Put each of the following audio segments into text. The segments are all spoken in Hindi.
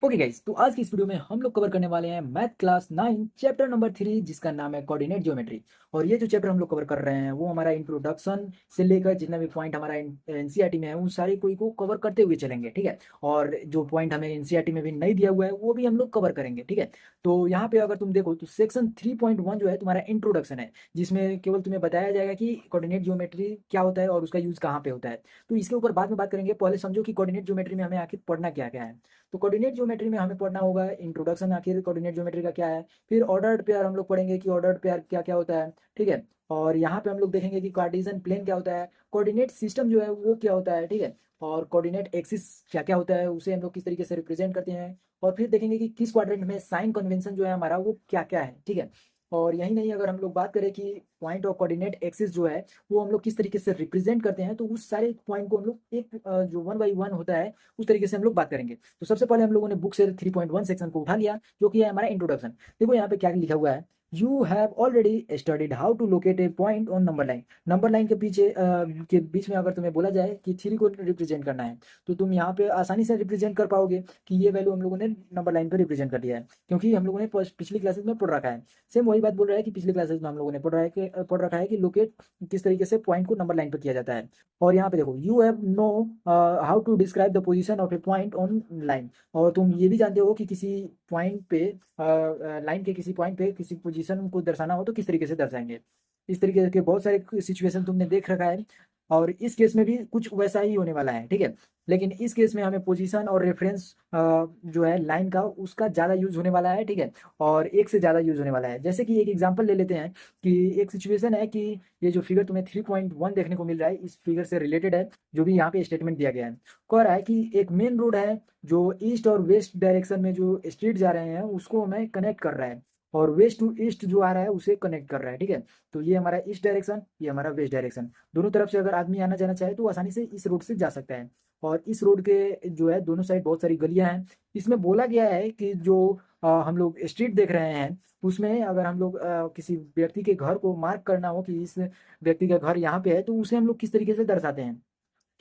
ओके गाइस, तो आज की इस वीडियो में हम लोग कवर करने वाले हैं मैथ क्लास 9 चैप्टर नंबर 3 जिसका नाम है कोऑर्डिनेट ज्योमेट्री। और ये जो चैप्टर हम लोग कवर कर रहे हैं वो हमारा इंट्रोडक्शन से लेकर जितना भी पॉइंट हमारा एनसीईआरटी में है उन सारे कोई को कवर करते हुए चलेंगे, ठीक है। और जो पॉइंट हमें एनसीईआरटी में भी नहीं दिया हुआ है वो भी हम लोग कवर करेंगे, ठीक है। तो यहाँ पे अगर तुम देखो तो सेक्शन 3.1 जो है तुम्हारा इंट्रोडक्शन है, जिसमें केवल तुम्हें बताया जाएगा कि कोऑर्डिनेट ज्योमेट्री क्या होता है और उसका यूज कहाँ पे होता है। तो इसके ऊपर बाद में बात करेंगे, पहले समझो कि कोऑर्डिनेट ज्योमेट्री में हमें आखिर पढ़ना क्या क्या है। तो कोऑर्डिनेट ज्योमेट्री में हमें पढ़ना होगा इंट्रोडक्शन, आखिर कोऑर्डिनेट ज्योमेट्री का क्या है। फिर ऑर्डर्ड पेयर हम लोग पढ़ेंगे कि ऑर्डर्ड पेयर क्या क्या होता है, ठीक है। और यहाँ पे हम लोग देखेंगे कि कार्टेशियन प्लेन क्या होता है, कोऑर्डिनेट सिस्टम जो है वो क्या होता है, ठीक है। और कोऑर्डिनेट एक्सिस क्या क्या होता है, उसे हम लोग किस तरीके से रिप्रेजेंट करते हैं। और फिर देखेंगे कि किस क्वाड्रेंट में साइन कन्वेंशन जो है हमारा वो क्या क्या है, ठीक है। और यही नहीं, अगर हम लोग बात करें कि पॉइंट और कोऑर्डिनेट एक्सिस जो है वो हम लोग किस तरीके से रिप्रेजेंट करते हैं, तो उस सारे पॉइंट को हम लोग एक जो 1 बाई 1 होता है उस तरीके से हम लोग बात करेंगे। तो सबसे पहले हम लोगों ने बुक से 3.1 सेक्शन को उठा लिया जो कि है हमारा इंट्रोडक्शन। देखो यहाँ पे क्या लिखा हुआ है, you have already studied how to locate a point on number line. Number line के पीछे के बीच में अगर तुम्हें बोला जाए कि 3 को रिप्रेजेंट करना है तो तुम यहाँ पे आसानी से रिप्रेजेंट कर पाओगे कि ये वैल्यू हम लोगों ने नंबर लाइन पे रिप्रेजेंट कर दिया है, क्योंकि हम लोगों ने पिछली क्लासेस में पढ़ रखा है। सेम वही बात बोल रहा है कि पिछली क्लासेस में हम लोगों ने पढ़ रखा है कि लोकेट किस तरीके से पॉइंट को नंबर लाइन पर किया जाता है। और यहाँ पे देखो, you have know how to describe the position of a point on line. और तुम ये भी जानते हो कि किसी पॉइंट पे लाइन के किसी पॉइंट पे किसी पोजीशन को दर्शाना हो तो किस तरीके से दर्शाएंगे। इस तरीके के बहुत सारे सिचुएशन तुमने देख रखा है, और इस केस में भी कुछ वैसा ही होने वाला है, ठीक है। लेकिन इस केस में हमें पोजीशन और रेफरेंस जो है लाइन का उसका ज़्यादा यूज होने वाला है, ठीक है। और एक से ज़्यादा यूज होने वाला है। जैसे कि एक एग्जांपल ले लेते हैं कि एक सिचुएशन है कि ये जो फिगर तुम्हें 3.1 देखने को मिल रहा है इस फिगर से रिलेटेड है, जो भी यहाँ पे स्टेटमेंट दिया गया है। कह रहा है कि एक मेन रोड है जो ईस्ट और वेस्ट डायरेक्शन में जो स्ट्रीट जा रहे हैं उसको हमें कनेक्ट कर रहा है, और वेस्ट टू ईस्ट जो आ रहा है उसे कनेक्ट कर रहा है, ठीक है। तो ये हमारा ईस्ट डायरेक्शन, ये हमारा वेस्ट डायरेक्शन, दोनों तरफ से अगर आदमी आना जाना चाहे तो आसानी से इस रोड से जा सकता है। और इस रोड के जो है दोनों साइड बहुत सारी गलियां हैं। इसमें बोला गया है कि जो हम लोग स्ट्रीट देख रहे हैं उसमें अगर हम लोग किसी व्यक्ति के घर को मार्क करना हो कि इस व्यक्ति का घर यहाँ पे है तो उसे हम लोग किस तरीके से दर्शाते हैं।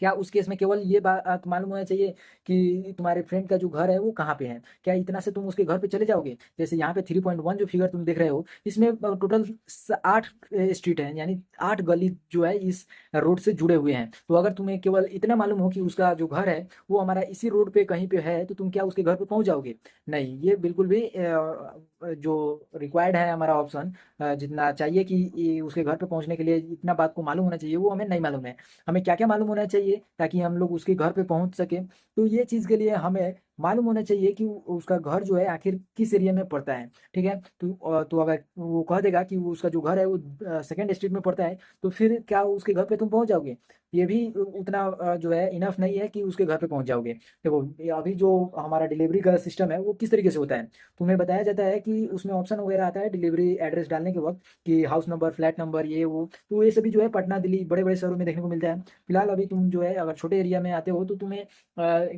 क्या उस केस में केवल ये बात मालूम होना चाहिए कि तुम्हारे फ्रेंड का जो घर है वो कहाँ पे है, क्या इतना से तुम उसके घर पे चले जाओगे। जैसे यहाँ पे 3.1 जो फिगर तुम देख रहे हो इसमें टोटल 8 स्ट्रीट है, यानी 8 गली जो है इस रोड से जुड़े हुए हैं। तो अगर तुम्हें केवल इतना मालूम हो कि उसका जो घर है वो हमारा इसी रोड पे कहीं पे है तो तुम क्या उसके घर पे पहुंच जाओगे। नहीं, ये बिल्कुल भी जो रिक्वायर्ड है हमारा ऑप्शन, जितना चाहिए कि उसके घर पे पहुंचने के लिए इतना बात को मालूम होना चाहिए वो हमें नहीं मालूम है। हमें क्या क्या मालूम होना चाहिए ताकि हम लोग उसके घर पे पहुंच सके। तो ये चीज़ के लिए हमें मालूम होना चाहिए कि उसका घर जो है आखिर किस एरिया में पड़ता है, ठीक है। तो अगर वो कह देगा कि वो उसका जो घर है वो सेकंड स्ट्रीट में पड़ता है तो फिर क्या उसके घर पे तुम पहुंच जाओगे। ये भी उतना जो है इनफ नहीं है कि उसके घर पे पहुंच जाओगे। देखो, ये अभी जो हमारा डिलीवरी का सिस्टम है वो किस तरीके से होता है, तुम्हें बताया जाता है कि उसमें ऑप्शन वगैरह आता है डिलीवरी एड्रेस डालने के वक्त कि हाउस नंबर, फ्लैट नंबर, ये वो। तो ये सभी जो है पटना, दिल्ली, बड़े बड़े शहरों में देखने को मिलता है। फिलहाल अभी तुम जो है अगर छोटे एरिया में आते हो तो तुम्हें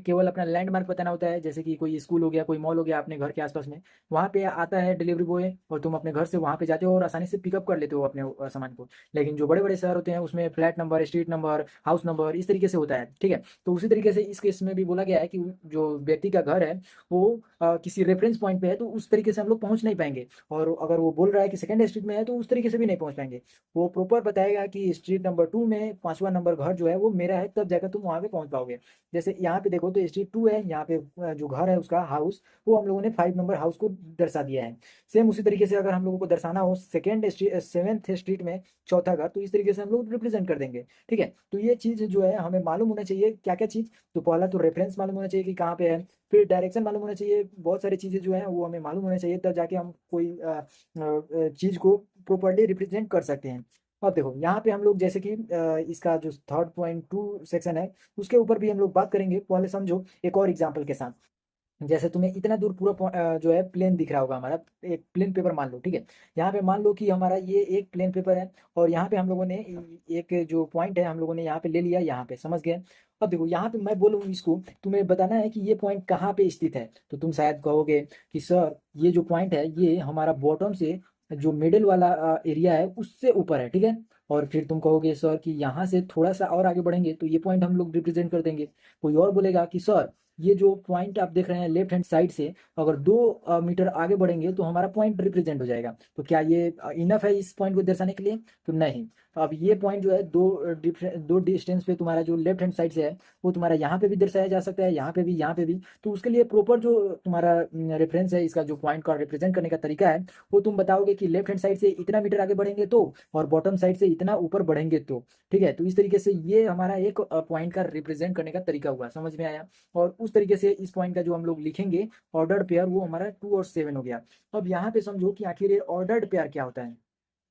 केवल अपना लैंडमार्क बताना होता है, जैसे कि कोई स्कूल हो गया, कोई मॉल हो गया अपने घर के आसपास में, वहाँ पे आता है डिलीवरी बॉय और तुम अपने घर से वहाँ पे जाते हो और आसानी से पिकअप कर लेते हो अपने सामान को। लेकिन जो बड़े बड़े शहर होते हैं उसमें flat number, street number, house number इस तरीके से होता है, ठीक है। तो उसी तरीके से इस केस में भी बोला गया है कि जो व्यक्ति का घर है वो किसी रेफरेंस पॉइंट पे है तो उस तरीके से हम लोग पहुंच नहीं पाएंगे। और अगर वो बोल रहा है कि सेकंड स्ट्रीट में है तो उस तरीके से भी नहीं पहुंच पाएंगे। वो प्रॉपर बताएगा कि स्ट्रीट नंबर 2 में 5वां नंबर घर जो है वो मेरा है, तब जाकर तुम वहां पे पहुंच पाओगे। जैसे यहाँ पे देखो तो स्ट्रीट 2 है, यहाँ पे जो घर है उसका हाउस वो हम लोगों ने 5 नंबर हाउस को दर्शा दिया है। सेम उसी तरीके से अगर हम लोगों को दर्शाना हो सेकेंड स्ट्रीट, 7th स्ट्रीट में चौथा घर, तो इस तरीके से हम लोग रिप्रेजेंट कर देंगे, ठीक है। तो ये चीज़ जो है हमें मालूम होना चाहिए, क्या क्या चीज़। तो पहला तो रेफरेंस मालूम होना चाहिए कि कहाँ पे है, फिर डायरेक्शन मालूम होना चाहिए, बहुत सारी चीज़ें जो है वो हमें मालूम होना चाहिए, तब जाके हम कोई चीज़ को प्रॉपर्ली रिप्रेजेंट कर सकते हैं। अब देखो यहाँ पे हम लोग जैसे कि इसका जो 3.2 सेक्शन है उसके ऊपर भी हम लोग बात करेंगे। पहले समझो एक और एग्जांपल के साथ। जैसे तुम्हें इतना दूर पूरा जो है प्लेन दिख रहा होगा हमारा, एक प्लेन पेपर मान लो, ठीक है। यहाँ पे मान लो कि हमारा ये एक प्लेन पेपर है और यहाँ पे हम लोगों ने एक जो पॉइंट है हम लोगों ने यहाँ पे ले लिया, यहाँ पे समझ गए। अब देखो यहाँ पे मैं बोलूँ इसको, तुम्हें बताना है कि ये पॉइंट कहाँ पे स्थित है, तो तुम शायद कहोगे कि सर ये जो पॉइंट है ये हमारा बॉटम से जो मिडिल वाला एरिया है उससे ऊपर है, ठीक है। और फिर तुम कहोगे सर कि यहाँ से थोड़ा सा और आगे बढ़ेंगे तो ये पॉइंट हम लोग रिप्रेजेंट कर देंगे। कोई और बोलेगा कि सर ये जो पॉइंट आप देख रहे हैं लेफ्ट हैंड साइड से, अगर 2 मीटर आगे बढ़ेंगे तो हमारा पॉइंट रिप्रेजेंट हो जाएगा। तो क्या ये इनफ है इस पॉइंट को दर्शाने के लिए? तो नहीं। अब ये पॉइंट जो है दो डिस्टेंस पे तुम्हारा जो लेफ्ट हैंड साइड से है, वो तुम्हारा यहाँ पे भी दर्शाया जा सकता है, यहाँ पे भी, यहाँ पे भी। तो उसके लिए प्रॉपर जो तुम्हारा रेफरेंस है, इसका जो पॉइंट का रिप्रेजेंट करने का तरीका है, वो तुम बताओगे कि लेफ्ट हैंड साइड से इतना मीटर आगे बढ़ेंगे तो, और बॉटम साइड से इतना ऊपर बढ़ेंगे तो। ठीक है, तो इस तरीके से ये हमारा एक पॉइंट का रिप्रेजेंट करने का तरीका हुआ, समझ में आया? और उस तरीके से इस पॉइंट का जो हम लोग लिखेंगे ऑर्डर्ड पेयर, वो हमारा 2 और 7 हो गया। अब यहाँ पे समझो कि आखिर ये ऑर्डर्ड पेयर क्या होता है।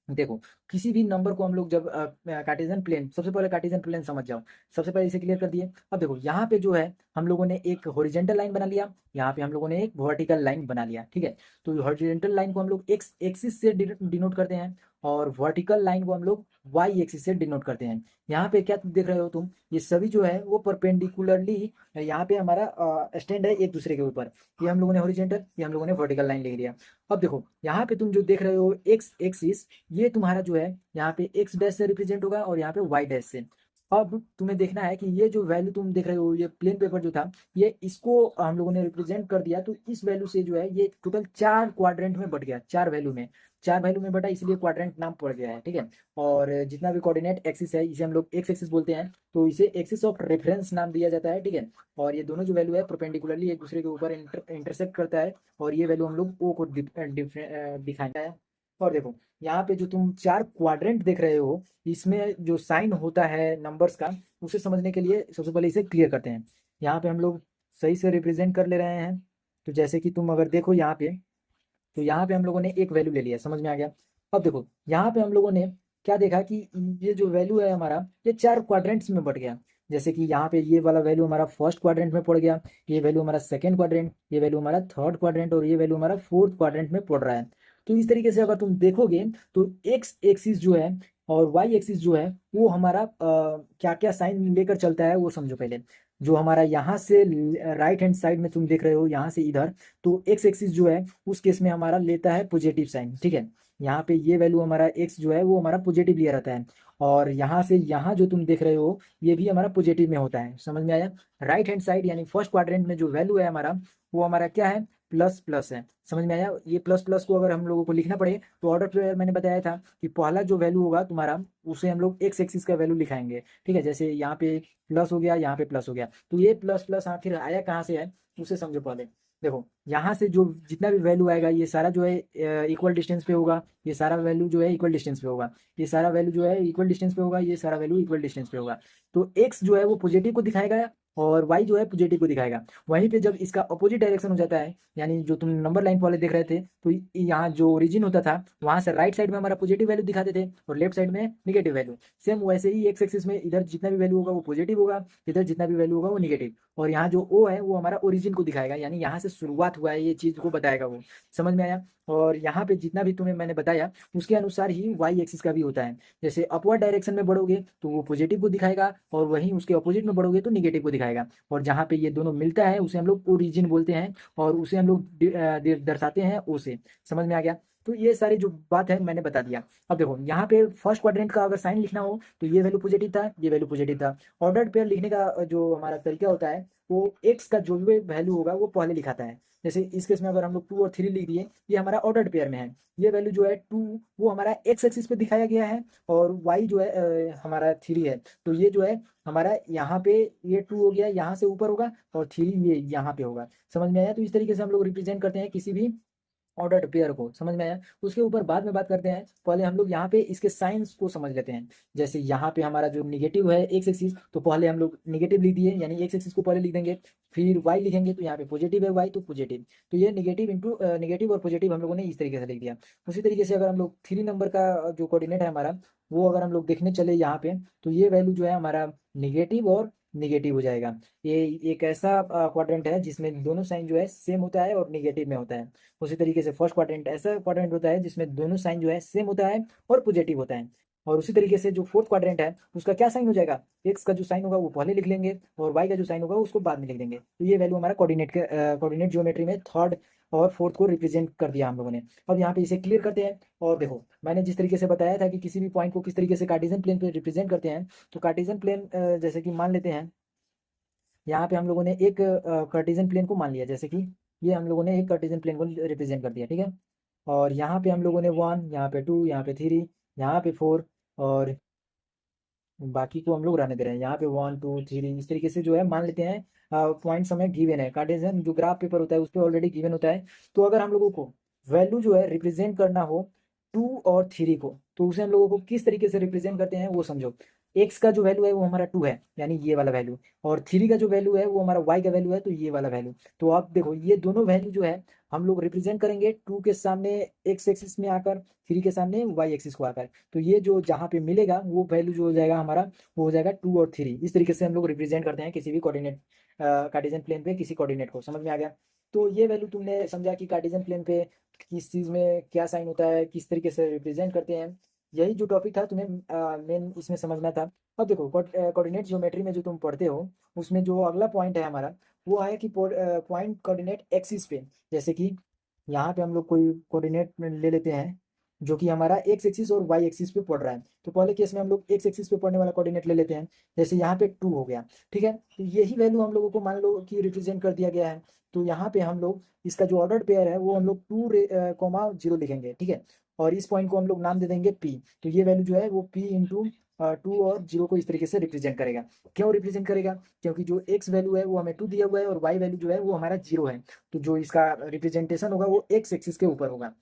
देखो, किसी भी नंबर को हम लोग जब कार्टेशियन प्लेन, सबसे पहले कार्टेशियन प्लेन समझ जाओ। सबसे पहले इसे क्लियर कर दिए। अब देखो, यहाँ पे जो है हम लोगों ने एक हॉरिजेंटल लाइन बना लिया, यहाँ पे हम लोगों ने एक वर्टिकल लाइन बना लिया। ठीक है, तो हॉरिजेंटल लाइन को हम लोग एक्स एक्सिस से डिनोट करते हैं, और वर्टिकल लाइन को हम लोग वाई एक्सिस से डिनोट करते हैं। यहाँ पे क्या देख रहे हो तुम, ये सभी जो है वो परपेंडिकुलरली यहाँ पे हमारा स्टैंड है एक दूसरे के ऊपर। ये हम लोगों ने हॉरिजेंटल, ये हम लोगों ने वर्टिकल लाइन लिख दिया। अब देखो, यहाँ पे तुम जो देख रहे हो एक्स एक्सिस, ये तुम्हारा जो है यहाँ पे एक्स डैश से रिप्रेजेंट होगा, और यहाँ पे वाई डैश से। अब तुम्हें देखना है कि ये जो वैल्यू तुम देख रहे हो, ये प्लेन पेपर जो था, ये इसको हम लोगों ने रिप्रेजेंट कर दिया। तो इस वैल्यू से जो है ये टोटल 4 क्वाड्रेंट में बट गया, 4 वैल्यू में, 4 वैल्यू में बटा, इसलिए क्वाड्रेंट नाम पड़ गया है। ठीक है, और जितना भी कोऑर्डिनेट एक्सिस है, इसे हम लोग एक्स एक्सिस बोलते हैं, तो इसे एक्सिस ऑफ रेफरेंस नाम दिया जाता है। ठीक है, और ये दोनों जो वैल्यू है परपेंडिकुलरली एक दूसरे के ऊपर इंटरसेक्ट करता है, और ये वैल्यू हम लोग ओ को दिखाना है। और देखो, यहाँ पे जो तुम 4 क्वाड्रेंट देख रहे हो, इसमें जो साइन होता है नंबर्स का, उसे समझने के लिए सबसे पहले इसे क्लियर करते हैं। यहाँ पे हम लोग सही से रिप्रेजेंट कर ले रहे हैं। तो जैसे कि तुम अगर देखो यहाँ पे, तो यहाँ पे हम लोगों ने एक वैल्यू ले लिया, समझ में आ गया? अब देखो, यहाँ पे हम लोगों ने क्या देखा कि ये जो वैल्यू है हमारा, ये 4 क्वाड्रेंट्स में बट गया। जैसे कि यहाँ पे ये वाला वैल्यू हमारा फर्स्ट क्वाड्रेंट में पड़ गया, ये वैल्यू हमारा सेकंड क्वाड्रेंट, ये वैल्यू हमारा थर्ड क्वाड्रेंट, और ये वैल्यू हमारा फोर्थ क्वाड्रेंट में पड़ रहा है। तो इस तरीके से अगर तुम देखोगे, तो एक्स एक्सिस जो है और वाई एक्सिस जो है, वो हमारा क्या क्या साइन लेकर चलता है वो समझो पहले। जो हमारा यहाँ से राइट हैंड साइड में तुम देख रहे हो, यहाँ से इधर, तो एक्स एक्सिस जो है उस केस में हमारा लेता है पॉजिटिव साइन। ठीक है, यहाँ पे ये वैल्यू हमारा एक्स जो है वो हमारा पॉजिटिव लिया रहता है, और यहाँ से यहाँ जो तुम देख रहे हो, ये भी हमारा पॉजिटिव में होता है। समझ में आया? राइट हैंड साइड यानी फर्स्ट क्वाड्रेंट में जो वैल्यू है हमारा, वो हमारा क्या है, प्लस प्लस है। समझ में आया? ये प्लस प्लस को अगर हम लोगों को लिखना पड़े, तो ऑर्डर पेयर मैंने बताया था कि पहला जो वैल्यू होगा तुम्हारा, उसे हम लोग एक्स एक्सिस का वैल्यू लिखाएंगे। ठीक है, जैसे यहाँ पे प्लस हो गया, यहाँ पे प्लस हो गया, तो ये प्लस प्लस आखिर आया कहाँ से है, उसे समझो पहले। देखो, यहाँ से जो जितना भी वैल्यू आएगा, ये सारा जो है इक्वल डिस्टेंस पे होगा, ये सारा वैल्यू जो है इक्वल डिस्टेंस पे होगा, ये सारा वैल्यू जो है इक्वल डिस्टेंस पे होगा, ये सारा वैल्यू इक्वल डिस्टेंस पे होगा। तो एक्स जो है वो पॉजिटिव को दिखाएगा, और वाई जो है पॉजिटिव को दिखाएगा। वहीं पे जब इसका अपोजिट डायरेक्शन हो जाता है, यानी जो तुम नंबर लाइन पहले देख रहे थे, तो यहाँ जो ओरिजिन होता था, वहां से राइट साइड में हमारा पॉजिटिव वैल्यू दिखाते थे, और लेफ्ट साइड में निगेटिव वैल्यू। सेम वैसे ही एक्स एक्सिस में इधर जितना भी वैल्यू होगा वो पॉजिटिव होगा, इधर जितना भी वैल्यू होगा वो निगेटिव। और यहाँ जो ओ है वो हमारा ओरिजिन को दिखाएगा, यानी यहाँ से शुरुआत हुआ है ये चीज को बताएगा वो। समझ में आया? और यहाँ पे जितना भी तुम्हें मैंने बताया, उसके अनुसार ही वाई एक्सिस का भी होता है। जैसे अपवर्ड डायरेक्शन में बढ़ोगे तो वो पॉजिटिव को दिखाएगा, और वहीं उसके अपोजिट में बढ़ोगे तो निगेटिव को दिखाएगा। और जहाँ पे ये दोनों मिलता है उसे हम लोग ओरिजिन बोलते हैं, और उसे हम लोग दर्शाते हैं ओ से। समझ में आ गया? तो ये सारी जो बात है मैंने बता दिया। अब देखो, यहाँ पे फर्स्ट क्वाड्रेंट का अगर साइन लिखना हो, तो ये वैल्यू पॉजिटिव था, ये वैल्यू पॉजिटिव था। ऑर्डर्ड पेयर लिखने का जो हमारा तरीका होता है, वो एक्स का जो भी वैल्यू होगा वो पहले लिखाता है। जैसे इस केस में अगर हम लोग 2 और 3 लिख दिए, ये हमारा ऑर्डर्ड पेयर में है। ये वैल्यू जो है 2, वो हमारा एक्स एक्सिस पे दिखाया गया है, और वाई जो है हमारा 3 है। तो ये जो है हमारा यहाँ पे, ये 2 हो गया, यहाँ से ऊपर होगा, और 3 ये यहाँ पे होगा। समझ में आया? तो इस तरीके से हम लोग रिप्रेजेंट करते हैं किसी भी ऑर्डर्ड पेयर को। समझ में आया? उसके ऊपर बाद में बात करते हैं, पहले हम लोग यहाँ पे इसके साइंस को समझ लेते हैं। जैसे यहाँ पे हमारा जो निगेटिव है एक्स एक्सिस, तो पहले हम लोग निगेटिव लिख दिए, यानी एक्स एक्सिस को पहले लिख देंगे, फिर वाई लिखेंगे, तो यहाँ पे पॉजिटिव है वाई, तो पॉजिटिव। तो ये निगेटिव इंटू निगेटिव और पॉजिटिव हम लोगों ने इस तरीके से लिख दिया। उसी तरीके से अगर हम लोग 3 नंबर का जो कोऑर्डिनेट है हमारा, वो अगर हम लोग देखने चले यहाँ पे, तो ये वैल्यू जो है हमारा निगेटिव और निगेटिव हो जाएगा। ये एक ऐसा क्वाड्रेंट है जिसमें दोनों साइन जो है सेम होता है और निगेटिव में होता है। उसी तरीके से फर्स्ट क्वाड्रेंट ऐसा क्वाड्रेंट होता है जिसमें दोनों साइन जो है सेम होता है और पॉजिटिव होता है। और उसी तरीके से जो फोर्थ क्वाड्रेंट है, उसका क्या साइन हो जाएगा, एक्स का जो साइन होगा वो पहले लिख लेंगे, और वाई का जो साइन होगा उसको बाद में लिख देंगे। तो ये वैल्यू हमारा कोऑर्डिनेट ज्योमेट्री में थर्ड और फोर्थ को रिप्रेजेंट कर दिया हम लोगों ने। अब यहाँ पे इसे क्लियर करते हैं। और देखो, मैंने जिस तरीके से बताया था कि किसी भी पॉइंट को किस तरीके से कार्टेशियन प्लेन पे रिप्रेजेंट करते हैं, तो कार्टेशियन प्लेन जैसे कि मान लेते हैं यहाँ पे हम लोगों ने एक कार्टेशियन प्लेन को मान लिया, जैसे कि ये हम लोगों ने एक कार्टेशियन प्लेन को रिप्रेजेंट कर दिया, ठीक है। और यहाँ पे हम लोगों ने 1, यहाँ पे 2, यहाँ पे 3, यहाँ पे 4, और बाकी को हम लोग रहने दे रहे हैं। यहाँ पे 1, 2, 3 इस तरीके से जो है मान लेते हैं। पॉइंट्स हमें गिवन है, कार्टेशियन जो ग्राफ पेपर होता है उस पर ऑलरेडी गिवन होता है। तो अगर हम लोगों को वैल्यू जो है रिप्रेजेंट करना हो 2 और 3 को, तो उसे हम लोगों को किस तरीके से रिप्रेजेंट करते हैं वो समझो। एक्स का जो वैल्यू है वो हमारा 2 है, यानी ये वाला वैल्यू, और 3 का जो वैल्यू है वो हमारा वाई का वैल्यू है, तो ये वाला वैल्यू। तो आप देखो ये दोनों वैल्यू जो है हम लोग रिप्रेजेंट करेंगे 2 के सामने एक्स एक्सिस में आकर, 3 के सामने वाई एक्सिस को आकर। तो ये जो जहाँ पे मिलेगा वो वैल्यू जो हो जाएगा हमारा, वो हो जाएगा 2 और 3। इस तरीके से हम लोग रिप्रेजेंट करते हैं किसी भी कोऑर्डिनेट, कार्टेशियन प्लेन पे किसी कोऑर्डिनेट को। समझ में आ गया? तो ये वैल्यू तुमने समझा कि कार्टेशियन प्लेन पे किस चीज़ में क्या साइन होता है, किस तरीके से रिप्रेजेंट करते हैं। यही जो टॉपिक था तुम्हें मेन इसमें समझना था। अब देखो कोऑर्डिनेट ज्योमेट्री में जो तुम पढ़ते हो उसमें जो अगला पॉइंट है हमारा, वो है कि पॉइंट कोऑर्डिनेट एक्सिस पे। जैसे कि यहाँ पे हम लोग कोई कोऑर्डिनेट ले लेते हैं जो कि हमारा एक्स एक्सिस और वाई एक्सिस पे पड़ रहा है। तो पहले केस में हम लोग एक्स एक्सिस पे पड़ने वाला कोऑर्डिनेट ले लेते हैं, जैसे यहाँ पे 2 हो गया, ठीक है। तो यही वैल्यू हम लोगों को मान लो कि रिप्रेजेंट कर दिया गया है। तो यहाँ पे हम लोग इसका जो ऑर्डर पेयर है वो हम लोग 2, 0 लिखेंगे, ठीक है। और इस पॉइंट को हम लोग नाम दे देंगे पी। तो ये वैल्यू जो है वो पी इंटू 2 और 0 को इस तरीके से रिप्रेजेंट करेगा। क्यों रिप्रेजेंट करेगा? क्योंकि जो एक्स वैल्यू है वो हमें 2 दिया हुआ है और वाई वैल्यू जो है वो हमारा 0 है। तो जो इसका रिप्रेजेंटेशन होगा वो एक्स एक्सिस के ऊपर होगा।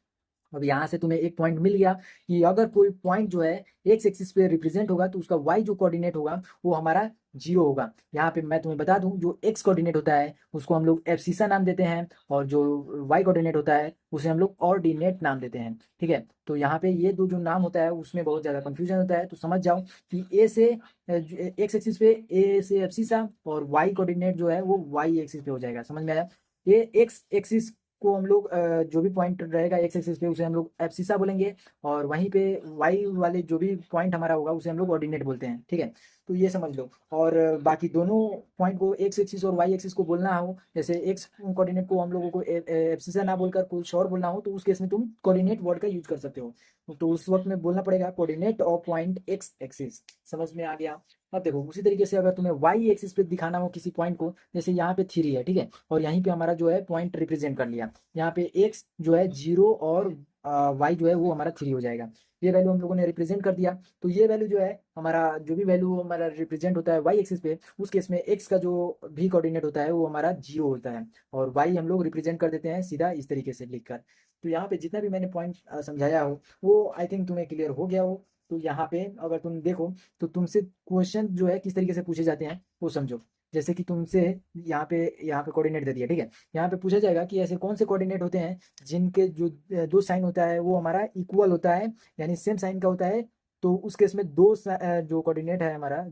अब यहाँ से तुम्हें एक पॉइंट मिल गया कि अगर कोई पॉइंट जो है एक्स एक्सिस पे रिप्रेजेंट होगा तो उसका वाई जो कोऑर्डिनेट होगा वो हमारा 0 होगा। यहाँ पे मैं तुम्हें बता दूं, जो एक्स कोऑर्डिनेट होता है उसको हम लोग एब्सिसा नाम देते हैं, और जो वाई कोऑर्डिनेट होता है उसे हम लोग ऑर्डिनेट नाम देते हैं, ठीक है। तो यहाँ पे ये दो जो नाम होता है उसमें बहुत ज़्यादा कंफ्यूजन होता है। तो समझ जाओ कि ए से एक्स एक्सिस पे ए से एब्सिसा, और वाई कोऑर्डिनेट जो है वो वाई एक्सिस पे हो जाएगा। समझ में आया? ये एक्स एक्सिस को हम लोग जो भी पॉइंट रहेगा एक्स एक्सिस पे उसे हम लोग एब्सिसा बोलेंगे, और वहीं पे वाई वाले जो भी पॉइंट हमारा होगा उसे हम लोग ऑर्डिनेट बोलते हैं, ठीक है। तो ये समझ लो। और बाकी दोनों पॉइंट को एक्स एक्सिस और वाई एक्सिस को बोलना हो, जैसे एक्स कोऑर्डिनेट को हम लोगों को एब्सिसा ना बोलकर कुछ और बोलना हो, तो उस केस में तुम कोऑर्डिनेट वर्ड का यूज कर सकते हो। तो उस वक्त में बोलना पड़ेगा coordinate of point x axis. समझ में आ गया? अब देखो उसी तरीके से अगर तुम्हें वाई एक्सिस पे दिखाना हो किसी पॉइंट को, जैसे यहाँ पे 3 है, ठीक है, और यहीं पे हमारा जो है पॉइंट रिप्रेजेंट कर लिया। यहाँ पे एक्स जो है 0 और वाई जो है वो हमारा 3 हो जाएगा। ये वैल्यू हम लोगों ने रिप्रेजेंट कर दिया। तो ये वैल्यू जो है हमारा, जो भी वैल्यू हमारा रिप्रेजेंट होता है वाई एक्सिस पे, उस केस में एक्स का जो भी कोऑर्डिनेट होता है वो हमारा 0 होता है, और वाई हम लोग रिप्रेजेंट कर देते हैं सीधा इस तरीके से लिखकर। तो यहाँ पे जितना भी मैंने पॉइंट समझाया हो वो आई थिंक तुम्हें क्लियर हो गया हो। तो यहाँ पे अगर तुम देखो तो तुमसे क्वेश्चन जो है किस तरीके से पूछे जाते हैं वो समझो। जैसे कि तुमसे यहाँ पे कोऑर्डिनेट दे दिया, ठीक है। यहाँ पे पूछा जाएगा कि ऐसे कौन से कोऑर्डिनेट होते हैं जिनके जो दो साइन होता है वो हमारा इक्वल होता है, यानी सेम साइन का होता है। तो उस केस में जो कोऑर्डिनेट है हमारा,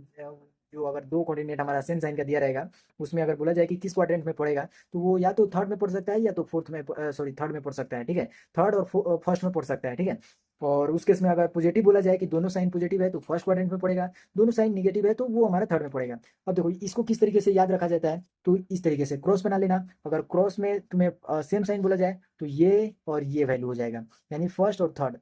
जो अगर दो कोऑर्डिनेट हमारा सेम साइन का दिया रहेगा, उसमें अगर बोला जाए कि किस क्वाड्रेंट में पड़ेगा, तो वो या तो थर्ड में पड़ सकता है या तो फोर्थ में, सॉरी थर्ड में पड़ सकता है, ठीक है। थर्ड और फर्स्ट में पड़ सकता है, ठीक है। और उस केस में अगर पॉजिटिव बोला जाए कि दोनों साइन पॉजिटिव है तो फर्स्ट क्वाड्रेंट में पड़ेगा, दोनों साइन निगेटिव है तो वो हमारा थर्ड में पड़ेगा। अब देखो इसको किस तरीके से याद रखा जाता है, तो इस तरीके से क्रॉस बना लेना। अगर क्रॉस में तुम्हें सेम साइन बोला जाए तो ये और ये वैल्यू हो जाएगा, यानी फर्स्ट और थर्ड।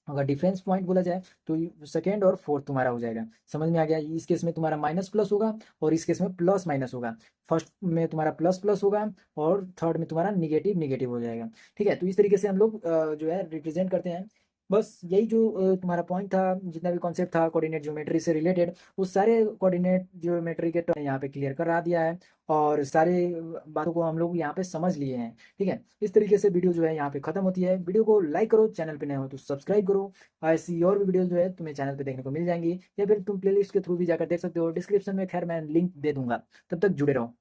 अगर डिफरेंस पॉइंट बोला जाए तो सेकेंड और फोर्थ तुम्हारा हो जाएगा। समझ में आ गया? इस केस में तुम्हारा माइनस प्लस होगा और इस केस में प्लस माइनस होगा। फर्स्ट में तुम्हारा प्लस प्लस होगा और थर्ड में तुम्हारा निगेटिव निगेटिव हो जाएगा, ठीक है। तो इस तरीके से हम लोग जो है रिप्रेजेंट करते हैं। बस यही जो तुम्हारा पॉइंट था, जितना भी कॉन्सेप्ट था कोऑर्डिनेट ज्योमेट्री से रिलेटेड, वो सारे कोऑर्डिनेट ज्योमेट्री के टर्म यहाँ पे क्लियर करा दिया है, और सारे बातों को हम लोग यहाँ पे समझ लिए हैं, ठीक है। इस तरीके से वीडियो जो है यहाँ पे खत्म होती है। वीडियो को लाइक करो, चैनल पे नए हो तो सब्सक्राइब करो। ऐसी और भी वीडियो जो है तुम्हें चैनल पे देखने को मिल जाएंगी, या फिर तुम प्लेलिस्ट के थ्रू भी जाकर देख सकते हो। डिस्क्रिप्शन में खैर मैं लिंक दे दूंगा। तब तक जुड़े रहो।